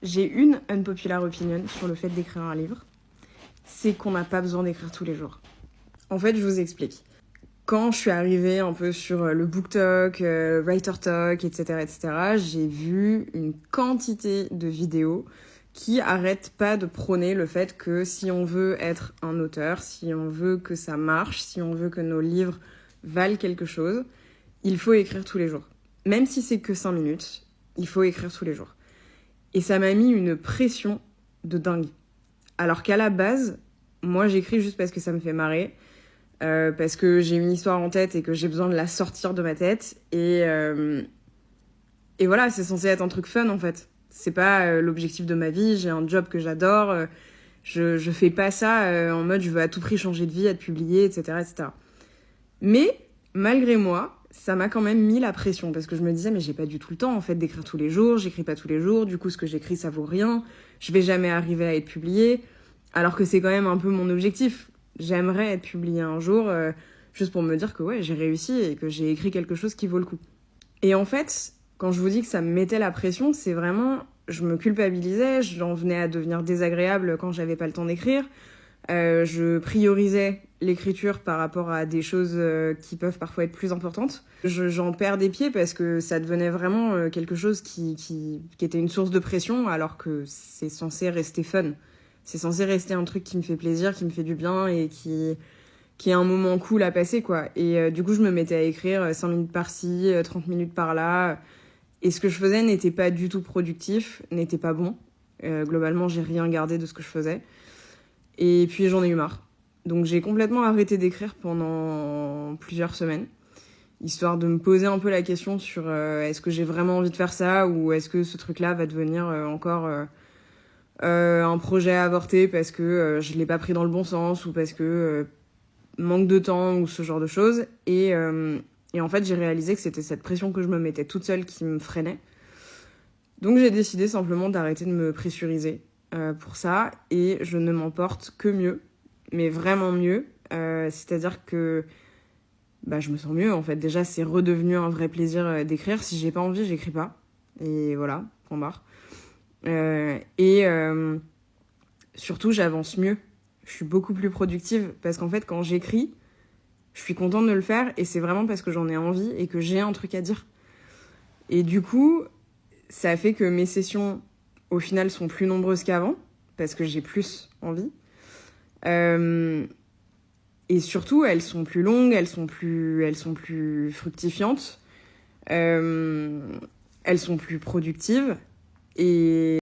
J'ai une unpopular opinion sur le fait d'écrire un livre. C'est qu'on n'a pas besoin d'écrire tous les jours. En fait, je vous explique. Quand je suis arrivée un peu sur le BookTok, WriterTalk, etc., j'ai vu une quantité de vidéos qui arrêtent pas de prôner le fait que si on veut être un auteur, si on veut que ça marche, si on veut que nos livres valent quelque chose, il faut écrire tous les jours. Même si c'est que 5 minutes, il faut écrire tous les jours. Et ça m'a mis une pression de dingue. Alors qu'à la base, moi j'écris juste parce que ça me fait marrer, parce que j'ai une histoire en tête et que j'ai besoin de la sortir de ma tête. Et voilà, c'est censé être un truc fun en fait. C'est pas l'objectif de ma vie, j'ai un job que j'adore, je fais pas ça en mode je veux à tout prix changer de vie, être publié, etc., etc. Mais malgré moi, ça m'a quand même mis la pression parce que je me disais mais j'ai pas du tout le temps en fait d'écrire tous les jours, j'écris pas tous les jours, du coup ce que j'écris ça vaut rien, je vais jamais arriver à être publié, alors que c'est quand même un peu mon objectif. J'aimerais être publié un jour juste pour me dire que ouais j'ai réussi et que j'ai écrit quelque chose qui vaut le coup. Et en fait, quand je vous dis que ça me mettait la pression, c'est vraiment je me culpabilisais, j'en venais à devenir désagréable quand j'avais pas le temps d'écrire. Je priorisais l'écriture par rapport à des choses qui peuvent parfois être plus importantes. J'en perds des pieds parce que ça devenait vraiment quelque chose qui était une source de pression alors que c'est censé rester fun. C'est censé rester un truc qui me fait plaisir, qui me fait du bien et qui est un moment cool à passer, quoi. Et du coup, je me mettais à écrire 5 minutes par-ci, 30 minutes par-là. Et ce que je faisais n'était pas du tout productif, n'était pas bon. Globalement, j'ai rien gardé de ce que je faisais. Et puis j'en ai eu marre. Donc j'ai complètement arrêté d'écrire pendant plusieurs semaines, histoire de me poser un peu la question sur est-ce que j'ai vraiment envie de faire ça ou est-ce que ce truc-là va devenir encore un projet avorté parce que je l'ai pas pris dans le bon sens ou parce que manque de temps ou ce genre de choses. Et en fait j'ai réalisé que c'était cette pression que je me mettais toute seule qui me freinait. Donc j'ai décidé simplement d'arrêter de me pressuriser pour ça et je ne m'en porte que mieux, mais vraiment mieux. C'est-à-dire que je me sens mieux en fait. Déjà c'est redevenu un vrai plaisir d'écrire. Si j'ai pas envie, j'écris pas. Et voilà, point barre. Surtout j'avance mieux. Je suis beaucoup plus productive parce qu'en fait quand j'écris, je suis contente de le faire et c'est vraiment parce que j'en ai envie et que j'ai un truc à dire. Et du coup, ça fait que mes sessions, au final, sont plus nombreuses qu'avant, parce que j'ai plus envie. Et surtout, elles sont plus longues, elles sont plus fructifiantes, elles sont plus productives. Et